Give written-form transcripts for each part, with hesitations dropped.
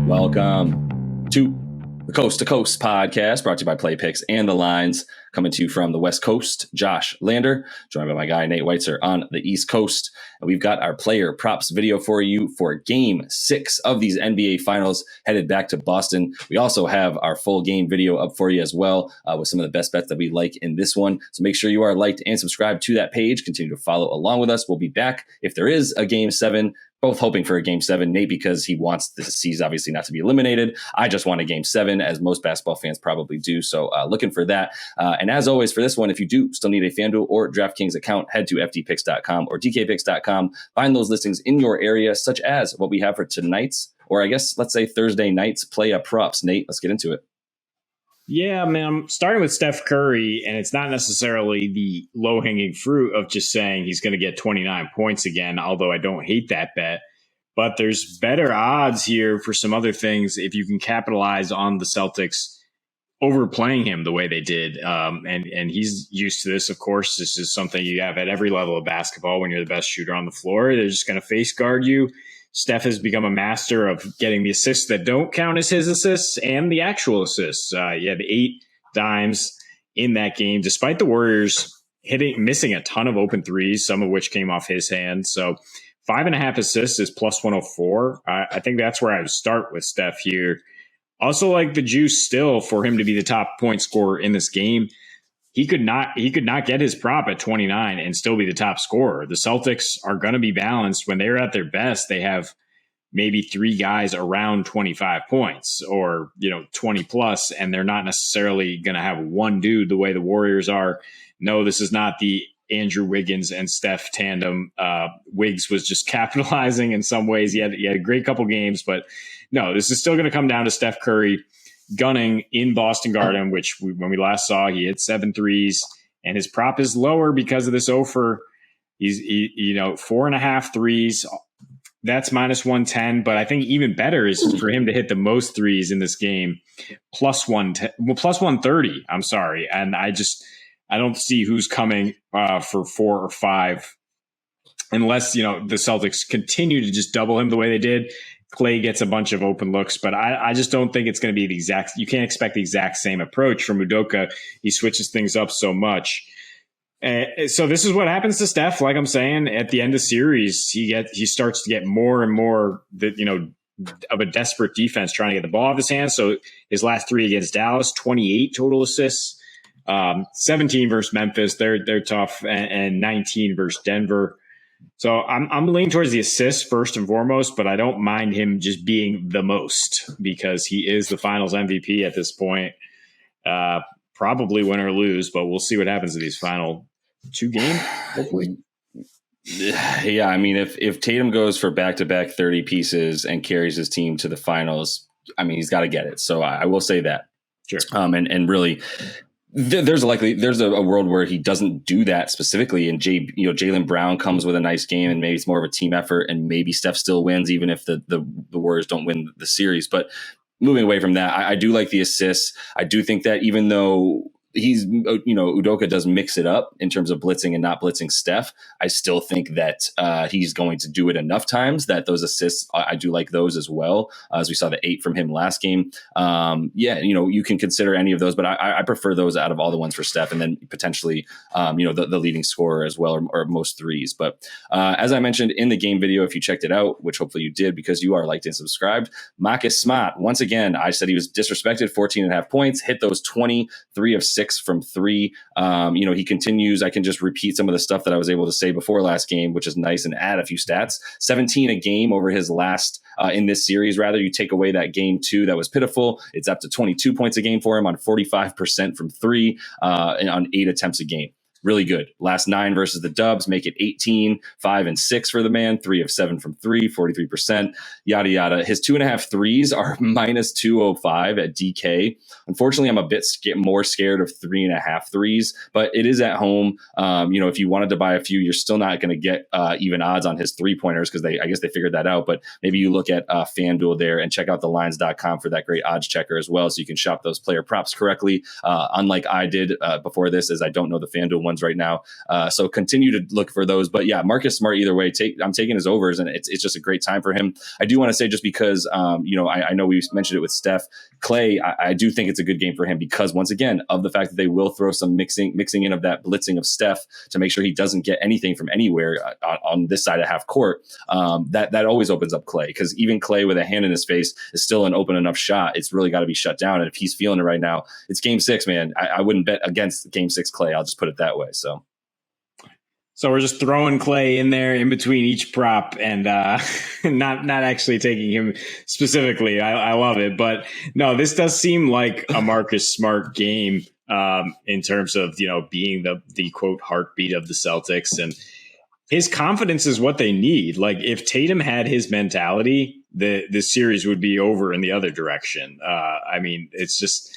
Welcome to the Coast to Coast podcast, brought to you by Play Picks and the Lines. Coming to you from the West Coast, Josh Lander, joined by my guy Nate Weitzer on the East Coast. And we've got our player props video for you for Game 6 of these NBA Finals, headed back to Boston. We also have our full game video up for you as well, with some of the best bets that we like in this one. So make sure you are liked and subscribed to that page. Continue to follow along with us. We'll be back if there is a Game 7. Both hoping for a Game 7, Nate because he wants the C's obviously not to be eliminated. I just want a Game 7, as most basketball fans probably do. So looking for that. And as always, for this one, if you do still need a FanDuel or DraftKings account, head to FDPicks.com or DKPicks.com. Find those listings in your area, such as what we have for tonight's, or I guess let's say Thursday night's play props. Nate, let's get into it. Yeah, man, I'm starting with Steph Curry, and it's not necessarily the low-hanging fruit of just saying he's going to get 29 points again, although I don't hate that bet. But there's better odds here for some other things if you can capitalize on the Celtics overplaying him the way they did. And he's used to this, of course. This is something you have at every level of basketball when you're the best shooter on the floor. They're just going to face guard you. Steph has become a master of getting the assists that don't count as his assists and the actual assists. He had 8 dimes in that game, despite the Warriors missing a ton of open threes, some of which came off his hand. So 5.5 assists is plus 104. I think that's where I would start with Steph here. Also, like the juice still for him to be the top point scorer in this game. He could not get his prop at 29 and still be the top scorer. The Celtics are going to be balanced. When they're at their best, they have maybe 3 guys around 25 points or, 20 plus, and they're not necessarily going to have one dude the way the Warriors are. No, this is not the Andrew Wiggins and Steph tandem. Wiggs was just capitalizing in some ways. He had a great couple games, but no, this is still going to come down to Steph Curry gunning in Boston Garden, which when we last saw, he hit 7 threes, and his prop is lower because of this offer. He's 4.5 threes. That's minus 110, but I think even better is for him to hit the most threes in this game, plus 130. I'm sorry, and I don't see who's coming for 4 or 5, unless the Celtics continue to just double him the way they did. Clay gets a bunch of open looks, but I just don't think it's going to be you can't expect the exact same approach from Udoka. He switches things up so much. So this is what happens to Steph. Like I'm saying, at the end of series, he starts to get more and more of a desperate defense trying to get the ball off his hands. So his last 3 against Dallas, 28 total assists, 17 versus Memphis. They're tough, and 19 versus Denver. So I'm leaning towards the assists first and foremost, but I don't mind him just being the most because he is the Finals MVP at this point. Probably win or lose, but we'll see what happens in these final 2 games, hopefully. Yeah, I mean, if Tatum goes for back-to-back 30 pieces and carries his team to the Finals, I mean, he's got to get it. So I will say that. Sure. And really, there's a world where he doesn't do that specifically, and Jaylen Brown comes with a nice game, and maybe it's more of a team effort, and maybe Steph still wins even if the Warriors don't win the series. But moving away from that, I do like the assists. I do think that even though Udoka does mix it up in terms of blitzing and not blitzing Steph, I still think that he's going to do it enough times that those assists, I do like those as well, as we saw the 8 from him last game. You can consider any of those, but I prefer those out of all the ones for Steph, and then potentially the leading scorer as well, or most threes. But as I mentioned in the game video, if you checked it out, which hopefully you did because you are liked and subscribed, Marcus Smart, once again, I said he was disrespected, 14.5 points, hit those 23 of 6 from 3. He continues. I can just repeat some of the stuff that I was able to say before last game, which is nice, and add a few stats. 17 a game over his last in this series. Rather, you take away that game 2 that was pitiful. It's up to 22 points a game for him on 45% from 3 and on 8 attempts a game. Really good. Last 9 versus the Dubs make it 18, 5 and 6 for the man, 3 of 7 from 3, 43%, yada, yada. His 2.5 threes are minus 205 at DK. Unfortunately, I'm a bit more scared of 3.5 threes, but it is at home. If you wanted to buy a few, you're still not going to get even odds on his 3-pointers because I guess they figured that out. But maybe you look at FanDuel there and check out thelines.com for that great odds checker as well, so you can shop those player props correctly. Unlike I did before this, as I don't know the FanDuel ones right now. So continue to look for those. But yeah, Marcus Smart either way, I'm taking his overs, and it's just a great time for him. I do want to say, just because I know we mentioned it with Steph, Clay, I do think it's a good game for him because, once again, of the fact that they will throw some mixing in of that blitzing of Steph to make sure he doesn't get anything from anywhere on this side of half court. That always opens up Clay, because even Clay with a hand in his face is still an open enough shot. It's really got to be shut down. And if he's feeling it right now, it's game 6, man. I wouldn't bet against game 6 Clay. I'll just put it that way. So we're just throwing Clay in there in between each prop and not actually taking him specifically. I love it. But no, this does seem like a Marcus Smart game in terms of, being the quote heartbeat of the Celtics. And his confidence is what they need. Like, if Tatum had his mentality, the series would be over in the other direction. It's just,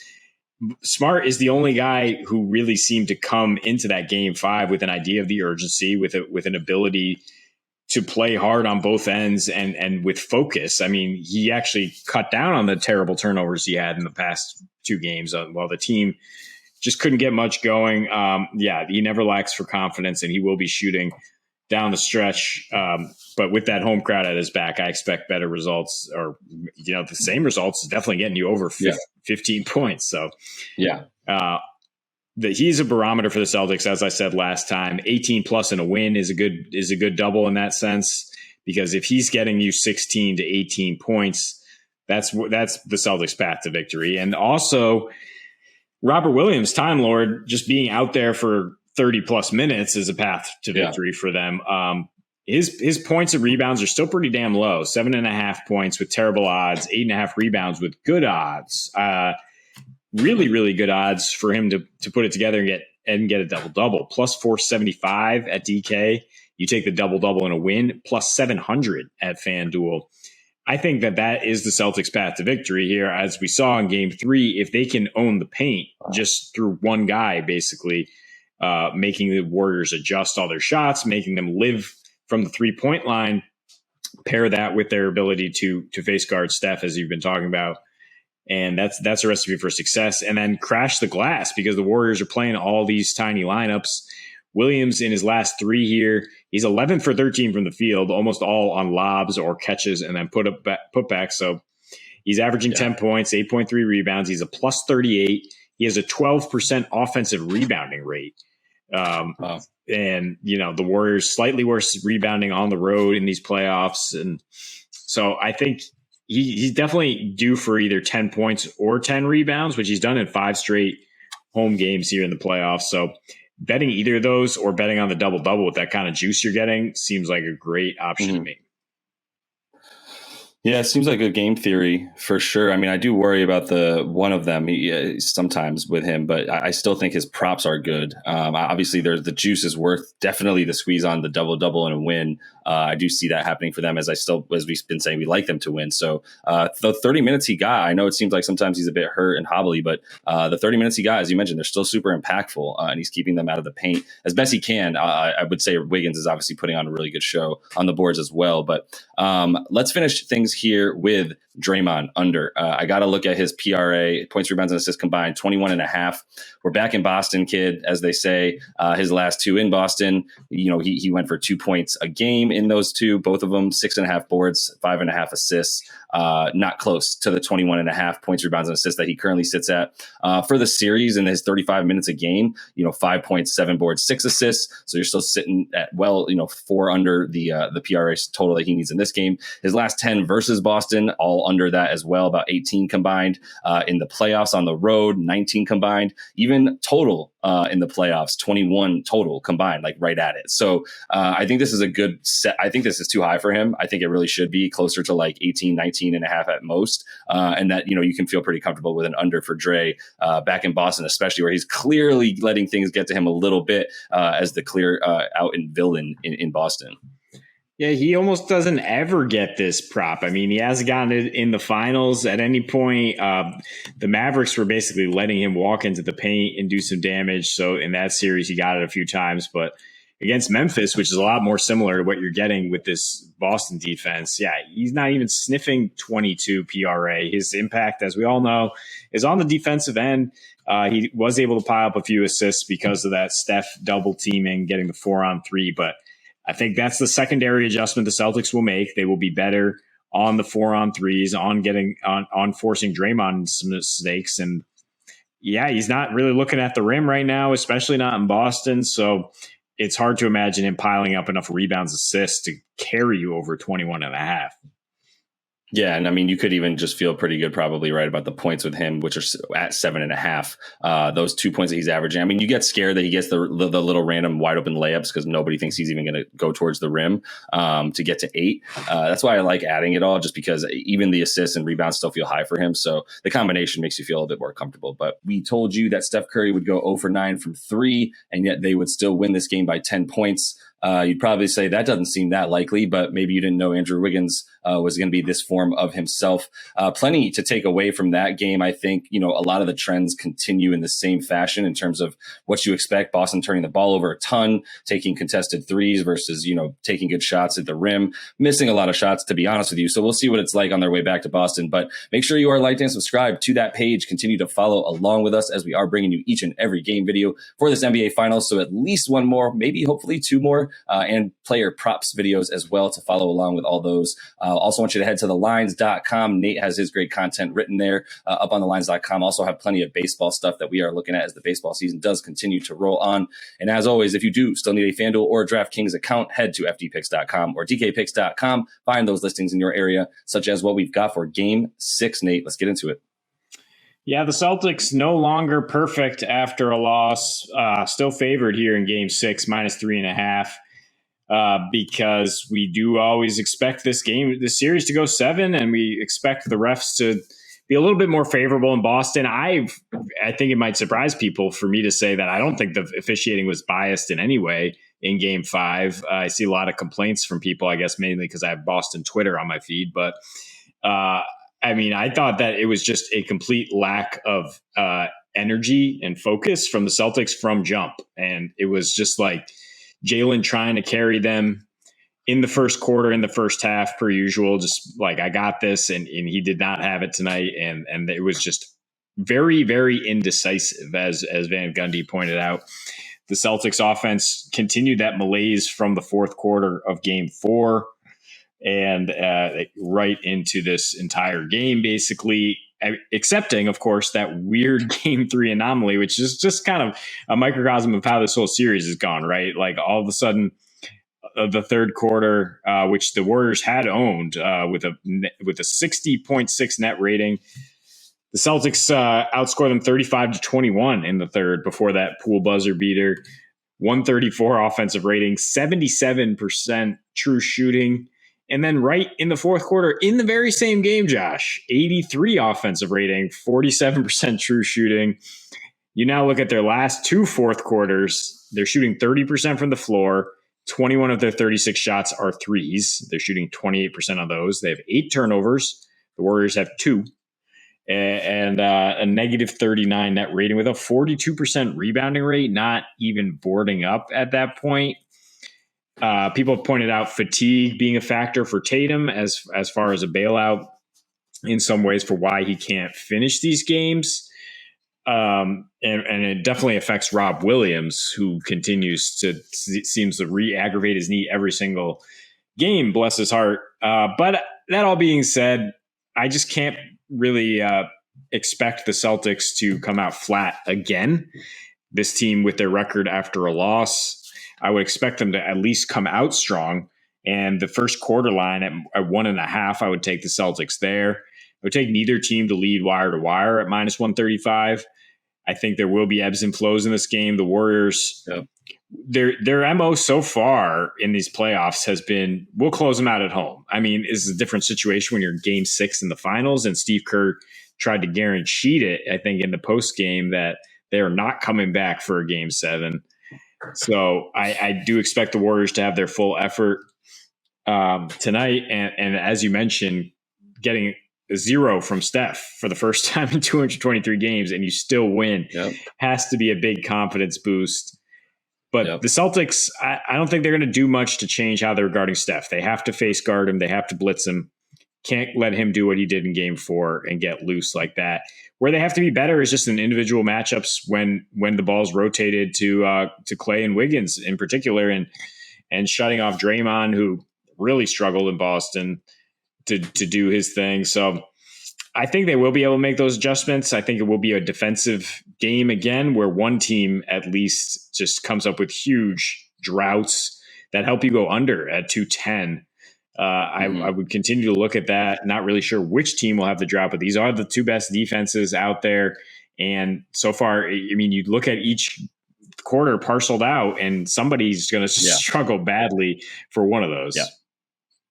Smart is the only guy who really seemed to come into that game 5 with an idea of the urgency, with an ability to play hard on both ends and with focus. I mean, he actually cut down on the terrible turnovers he had in the past 2 games while the team just couldn't get much going. He never lacks for confidence, and he will be shooting down the stretch. But with that home crowd at his back, I expect better results, or, the same results is definitely getting you over 15 points. So he's a barometer for the Celtics. As I said last time, 18 plus in a win is a good double in that sense, because if he's getting you 16 to 18 points, that's the Celtics' path to victory. And also, Robert Williams, Time Lord, just being out there for 30 plus minutes is a path to victory for them. His points and rebounds are still pretty damn low. 7.5 points with terrible odds, 8.5 rebounds with good odds. Really, really good odds for him to put it together and get a double-double. Plus 475 at DK. You take the double-double in a win, plus 700 at FanDuel. I think that is the Celtics' path to victory here. As we saw in game 3, if they can own the paint just through one guy, basically, making the Warriors adjust all their shots, making them live from the 3-point line, pair that with their ability to face guard Steph, as you've been talking about. And that's a recipe for success. And then crash the glass, because the Warriors are playing all these tiny lineups. Williams, in his last 3 here, he's 11 for 13 from the field, almost all on lobs or catches and then putback. So he's averaging 10 points, 8.3 rebounds. He's a plus 38. He has a 12% offensive rebounding rate. And, the Warriors slightly worse rebounding on the road in these playoffs. And so I think he's definitely due for either 10 points or 10 rebounds, which he's done in 5 straight home games here in the playoffs. So betting either of those or betting on the double-double with that kind of juice you're getting seems like a great option to me. Yeah, it seems like a game theory for sure. I mean, I do worry about the one of them sometimes with him, but I still think his props are good. Obviously, the juice is worth definitely the squeeze on the double-double and a win. I do see that happening for them, as we've been saying, we like them to win. So the 30 minutes he got, I know it seems like sometimes he's a bit hurt and hobbly, but the 30 minutes he got, as you mentioned, they're still super impactful, and he's keeping them out of the paint as best he can. I would say Wiggins is obviously putting on a really good show on the boards as well. But let's finish things here with Draymond under. I got to look at his PRA, points, rebounds, and assists combined, 21.5. We're back in Boston, kid, as they say. His last 2 in Boston, he went for 2 points a game in those 2, both of them 6.5 boards, 5.5 assists. Not close to the 21.5 points, rebounds, and assists that he currently sits at for the series in his 35 minutes a game. 5 points, 7 boards, 6 assists. So you're still sitting at 4 under the PRA total that he needs in this game. His last 10 versus Boston, all under that as well, about 18 combined. In the playoffs on the road, 19 combined. Even total in the playoffs, 21 total combined, like right at it. So I think this is a good set. I think this is too high for him. I think it really should be closer to like 18, 19 and a half at most. And that, you can feel pretty comfortable with an under for Dre back in Boston, especially where he's clearly letting things get to him a little bit as the clear out and villain in Boston. Yeah, he almost doesn't ever get this prop. I mean, he hasn't gotten it in the finals at any point. The Mavericks were basically letting him walk into the paint and do some damage. So in that series, he got it a few times, but against Memphis, which is a lot more similar to what you're getting with this Boston defense. Yeah, he's not even sniffing 22 PRA. His impact, as we all know, is on the defensive end. He was able to pile up a few assists because of that Steph double teaming, getting the 4-on-3. But I think that's the secondary adjustment the Celtics will make. They will be better on the 4-on-3s, on forcing Draymond into some mistakes. And yeah, he's not really looking at the rim right now, especially not in Boston. So it's hard to imagine him piling up enough rebounds, assists to carry you over 21.5. Yeah, and I mean, you could even just feel pretty good probably right about the points with him, which are at 7.5. Those 2 points that he's averaging. I mean, you get scared that he gets the little random wide open layups because nobody thinks he's even going to go towards the rim to get to 8. That's why I like adding it all, just because even the assists and rebounds still feel high for him. So the combination makes you feel a little bit more comfortable. But we told you that Steph Curry would go 0 for 9 from 3, and yet they would still win this game by 10 points. You'd probably say that doesn't seem that likely, but maybe you didn't know Andrew Wiggins was going to be this form of himself. Plenty to take away from that game. I think, a lot of the trends continue in the same fashion in terms of what you expect. Boston turning the ball over a ton, taking contested threes versus, taking good shots at the rim, missing a lot of shots, to be honest with you. So we'll see what it's like on their way back to Boston, but make sure you are liked and subscribed to that page. Continue to follow along with us as we are bringing you each and every game video for this NBA Finals. So at least one more, maybe hopefully 2 more. And player props videos as well to follow along with all those. Also want you to head to thelines.com. Nate has his great content written there up on thelines.com. Also have plenty of baseball stuff that we are looking at as the baseball season does continue to roll on. And as always, if you do still need a FanDuel or a DraftKings account, head to fdpicks.com or dkpicks.com. Find those listings in your area, such as what we've got for Game 6. Nate, let's get into it. Yeah, the Celtics no longer perfect after a loss. Still favored here in Game 6, -3.5. Because we do always expect this series to go 7, and we expect the refs to be a little bit more favorable in Boston. I think it might surprise people for me to say that I don't think the officiating was biased in any way in Game 5. I see a lot of complaints from people, I guess mainly because I have Boston Twitter on my feed. But I thought that it was just a complete lack of energy and focus from the Celtics from jump. And it was just like Jalen trying to carry them in the first quarter, in the first half, per usual, just like, I got this. And he did not have it tonight. And it was just very, very indecisive, as Van Gundy pointed out. The Celtics offense continued that malaise from the fourth quarter of Game 4 and right into this entire game, basically, accepting, of course, that weird Game 3 anomaly, which is just kind of a microcosm of how this whole series has gone, right? Like, all of a sudden, the third quarter, which the Warriors had owned with a 60.6 net rating, the Celtics outscored them 35-21 in the third before that Poole buzzer beater. 134 offensive rating, 77% true shooting. And then right in the fourth quarter, in the very same game, Josh, 83 offensive rating, 47% true shooting. You now look at their last 2 fourth quarters. They're shooting 30% from the floor. 21 of their 36 shots are threes. They're shooting 28% of those. They have 8 turnovers. The Warriors have 2. And a -39 net rating with a 42% rebounding rate, not even boarding up at that point. People have pointed out fatigue being a factor for Tatum as far as a bailout in some ways for why he can't finish these games. And it definitely affects Rob Williams, who seems to re-aggravate his knee every single game, bless his heart. But that all being said, I just can't really expect the Celtics to come out flat again. This team, with their record after a loss, I would expect them to at least come out strong. And the first quarter line at 1.5, I would take the Celtics there. I would take neither team to lead wire to wire at -135. I think there will be ebbs and flows in this game. The Warriors, their MO so far in these playoffs has been, we'll close them out at home. I mean, it's a different situation when you're in Game 6 in the finals, and Steve Kerr tried to guarantee it, I think, in the post game, that they are not coming back for a Game 7. So I do expect the Warriors to have their full effort tonight. And as you mentioned, getting a 0 from Steph for the first time in 223 games and you still win has to be a big confidence boost. But the Celtics, I don't think they're going to do much to change how they're guarding Steph. They have to face guard him. They have to blitz him. Can't let him do what he did in game 4 and get loose like that. Where they have to be better is just in individual matchups when the ball's rotated to Clay and Wiggins in particular, and shutting off Draymond, who really struggled in Boston to do his thing. So I think they will be able to make those adjustments. I think it will be a defensive game again, where one team at least just comes up with huge droughts that help you go under at 210. I would continue to look at that. Not really sure which team will have the drought, but these are the two best defenses out there. And so far, I mean, you look at each quarter parceled out, and somebody's going to struggle badly for one of those.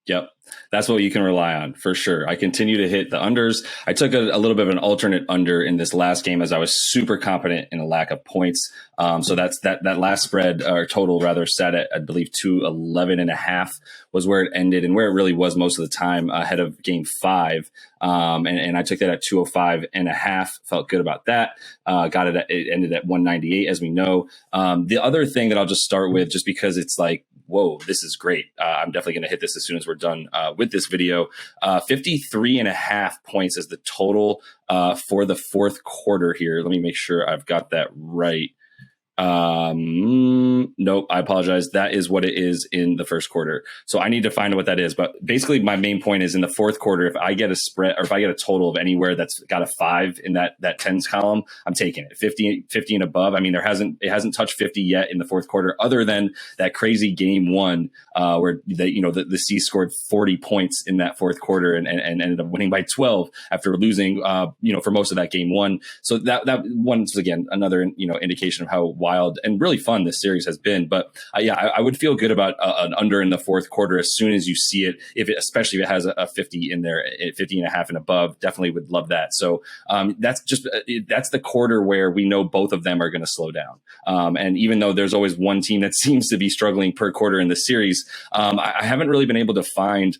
Yep. That's what you can rely on for sure. I continue to hit the unders. I took a little bit of an alternate under in this last game as I was super confident in a lack of points. So that's that last spread or total rather sat at, I believe, 211.5 was where it ended and where it really was most of the time ahead of game 5. And I took that at 205.5. Felt good about that. Got it. It ended at 198, as we know. The other thing that I'll just start with, just because it's like, whoa, this is great. I'm definitely going to hit this as soon as we're done with this video. 53.5 points is the total for the fourth quarter here. Let me make sure I've got that right. Nope, I apologize. That is what it is in the first quarter. So I need to find out what that is. But basically my main point is in the fourth quarter, if I get a spread or if I get a total of anywhere that's got a 5 in that tens column, I'm taking it 50 and above. I mean, it hasn't touched 50 yet in the fourth quarter, other than that crazy game 1, where the C's scored 40 points in that fourth quarter and ended up winning by 12 after losing, for most of that game 1. So that one's again, another, indication of how wild and really fun this series has been. But I would feel good about an under in the fourth quarter as soon as you see it, especially if it has a 50 in there, 50.5 and above. Definitely would love that. So that's the quarter where we know both of them are going to slow down. And even though there's always one team that seems to be struggling per quarter in the series, I haven't really been able to find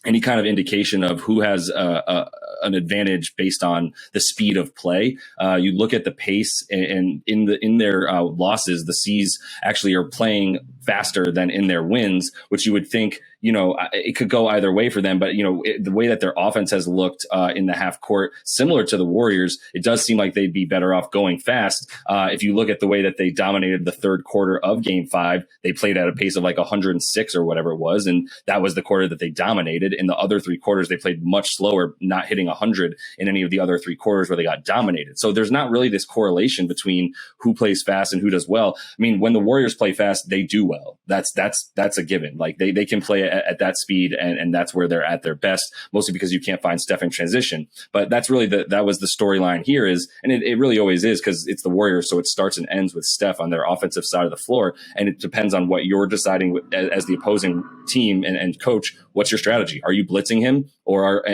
any kind of indication of who has an advantage based on the speed of play. You look at the pace, and in their losses, the C's actually are playing faster than in their wins, which you would think, it could go either way for them. But, the way that their offense has looked in the half court, similar to the Warriors, it does seem like they'd be better off going fast. If you look at the way that they dominated the third quarter of game 5, they played at a pace of like 106 or whatever it was. And that was the quarter that they dominated. In the other 3 quarters, they played much slower, not hitting 100 in any of the other 3 quarters where they got dominated. So there's not really this correlation between who plays fast and who does well. I mean, when the Warriors play fast, they do well. That's a given. Like they can play at that speed, and that's where they're at their best, mostly because you can't find Steph in transition. But that's really that was the storyline here is, and it really always is, because it's the Warriors, so it starts and ends with Steph on their offensive side of the floor, and it depends on what you're deciding as the opposing team and coach. What's your strategy? Are you blitzing him, or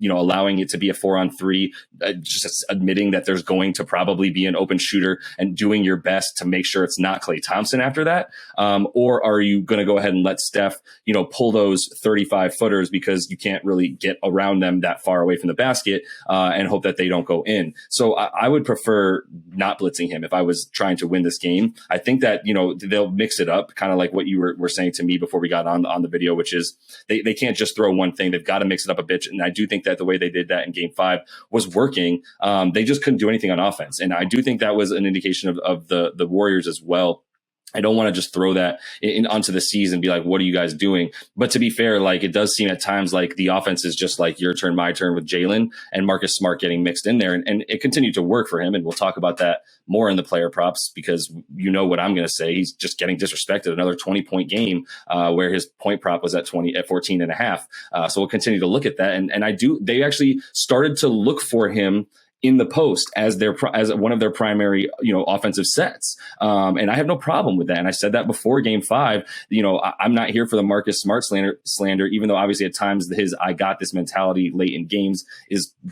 allowing it to be a 4-on-3, just admitting that there's going to probably be an open shooter and doing your best to make sure it's not Klay Thompson after that? Or are you going to go ahead and let Steph, pull those 35 footers because you can't really get around them that far away from the basket, and hope that they don't go in? So I would prefer not blitzing him if I was trying to win this game. I think that, they'll mix it up, kind of like what you were saying to me before we got on the video, which is they can't just throw one thing. They've got to mix it up a bit. And I do think that the way they did that in game 5 was working. They just couldn't do anything on offense. And I do think that was an indication of the Warriors as well. I don't want to just throw that onto the season and be like, what are you guys doing? But to be fair, like, it does seem at times like the offense is just like your turn, my turn with Jalen and Marcus Smart getting mixed in there. And it continued to work for him. And we'll talk about that more in the player props, because what I'm going to say. He's just getting disrespected. Another 20-point game where his point prop was at 14.5. So we'll continue to look at that. And they actually started to look for him in the post as one of their primary, offensive sets. And I have no problem with that. And I said that before game 5, I'm not here for the Marcus Smart slander, even though obviously at times his I got this mentality late in games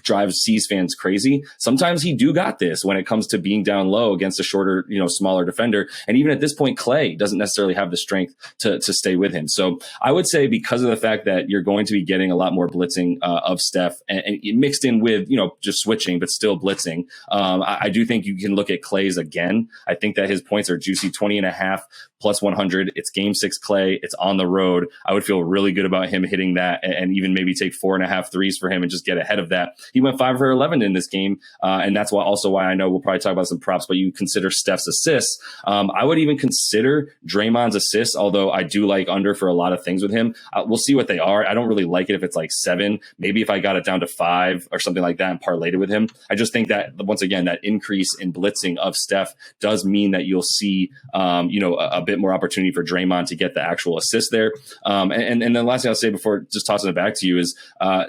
drives C's fans crazy. Sometimes he do got this when it comes to being down low against a shorter, smaller defender. And even at this point, Klay doesn't necessarily have the strength to stay with him. So I would say, because of the fact that you're going to be getting a lot more blitzing of Steph and mixed in with, just switching, but still blitzing. I do think you can look at Clay's again. I think that his points are juicy, 20.5 plus 100. It's game 6 Clay. It's on the road. I would feel really good about him hitting that and even maybe take 4.5 threes for him and just get ahead of that. He went 5 for 11 in this game. And that's why I know we'll probably talk about some props, but you consider Steph's assists. I would even consider Draymond's assists, although I do like under for a lot of things with him. We'll see what they are. I don't really like it if it's like 7. Maybe if I got it down to 5 or something like that and parlayed it with him. I just think that, once again, that increase in blitzing of Steph does mean that you'll see, a bit more opportunity for Draymond to get the actual assist there. And then the last thing I'll say before just tossing it back to you is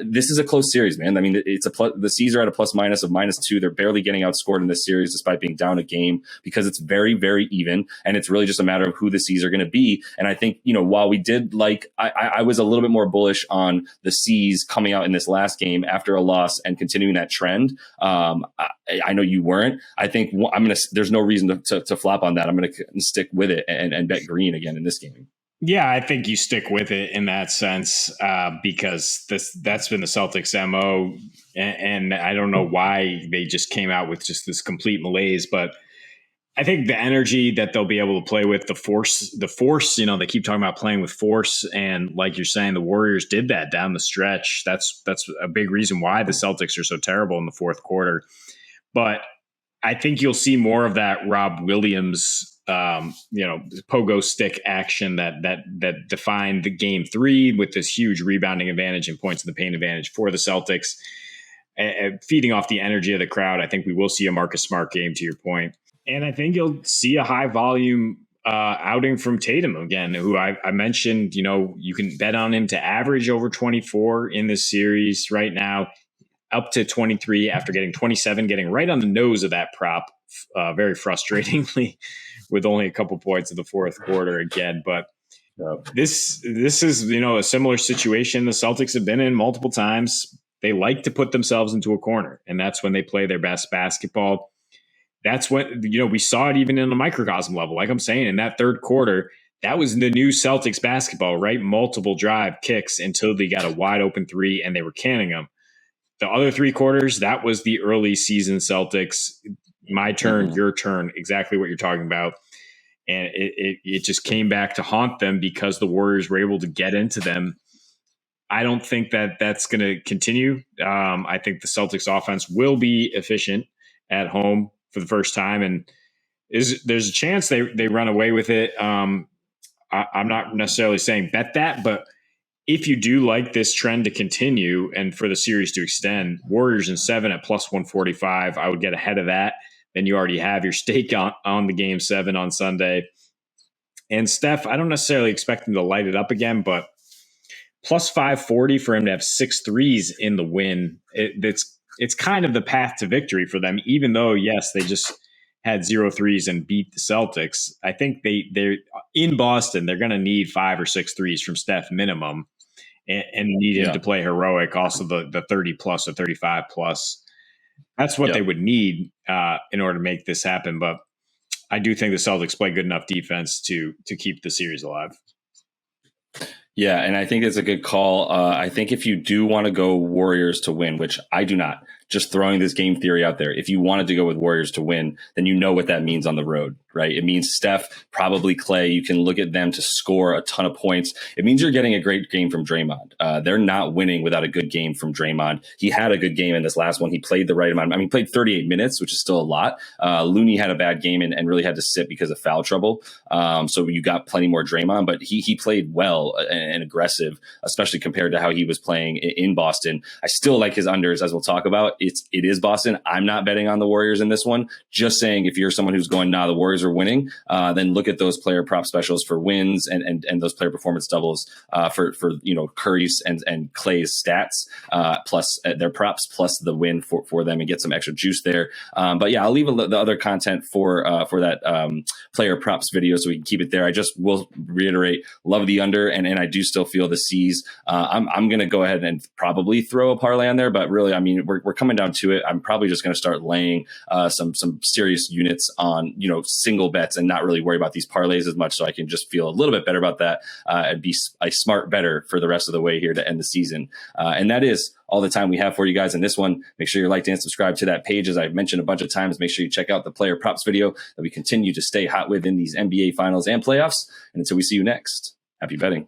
this is a close series, man. I mean, the C's are at a plus minus of -2. They're barely getting outscored in this series despite being down a game because it's very, very even. And it's really just a matter of who the C's are going to be. And I think, while we did I was a little bit more bullish on the C's coming out in this last game after a loss and continuing that trend. I know you weren't. I think there's no reason to flop on that. I'm going to stick with it and bet green again in this game. Yeah, I think you stick with it in that sense because that's been the Celtics' MO. And I don't know why they just came out with just this complete malaise, but I think the energy that they'll be able to play with, the force, they keep talking about playing with force. And like you're saying, the Warriors did that down the stretch. That's a big reason why the Celtics are so terrible in the fourth quarter. But I think you'll see more of that Rob Williams, pogo stick action that defined the game 3 with this huge rebounding advantage and points in the paint advantage for the Celtics, feeding off the energy of the crowd. I think we will see a Marcus Smart game, to your point. And I think you'll see a high volume outing from Tatum again, who I mentioned, you can bet on him to average over 24 in this series right now, up to 23 after getting 27, getting right on the nose of that prop, very frustratingly, with only a couple points in the fourth quarter again. But this is, a similar situation the Celtics have been in multiple times. They like to put themselves into a corner, and that's when they play their best basketball. That's when, we saw it even in a microcosm level. Like I'm saying, in that third quarter, that was the new Celtics basketball, right? Multiple drive kicks until they got a wide open 3 and they were canning them. The other 3 quarters, that was the early season Celtics. My turn, your turn, exactly what you're talking about. And it just came back to haunt them because the Warriors were able to get into them. I don't think that that's going to continue. I think the Celtics offense will be efficient at home for the first time, and there's a chance they run away with it. I'm not necessarily saying bet that, but if you do like this trend to continue and for the series to extend, Warriors in 7 at plus 145, I would get ahead of that. Then you already have your stake on the game 7 on Sunday. And Steph, I don't necessarily expect him to light it up again, but plus 540 for him to have 6 threes in the win. It's kind of the path to victory for them, even though, yes, they just had 0 threes and beat the Celtics. I think they're in Boston. They're going to need 5 or 6 threes from Steph minimum and need him to play heroic. Also the 30 plus or 35 plus. That's what they would need in order to make this happen. But I do think the Celtics play good enough defense to keep the series alive. Yeah, and I think it's a good call. I think if you do want to go Warriors to win, which I do not, just throwing this game theory out there, if you wanted to go with Warriors to win, then you know what that means on the road, right? It means Steph, probably Clay. You can look at them to score a ton of points. It means you're getting a great game from Draymond. They're not winning without a good game from Draymond. He had a good game in this last one. He played the right amount. I mean, he played 38 minutes, which is still a lot. Looney had a bad game and really had to sit because of foul trouble. So you got plenty more Draymond, but he played well and aggressive, especially compared to how he was playing in Boston. I still like his unders, as we'll talk about. It is Boston. I'm not betting on the Warriors in this one. Just saying, if you're someone who's going, the Warriors are winning, then look at those player prop specials for wins and those player performance doubles for Curry's and Clay's stats plus their props plus the win for them and get some extra juice there. But yeah, I'll leave the other content for that player props video so we can keep it there. I just will reiterate, love the under, and I do still feel the C's. I'm going to go ahead and probably throw a parlay on there, but really, I mean, we're coming down to it, I'm probably just going to start laying some serious units on, single bets and not really worry about these parlays as much, so I can just feel a little bit better about that and be a smart better for the rest of the way here to end the season. And that is all the time we have for you guys in this one. Make sure you like and subscribe to that page. As I've mentioned a bunch of times, make sure you check out the player props video that we continue to stay hot with in these NBA finals and playoffs. And until we see you next, happy betting.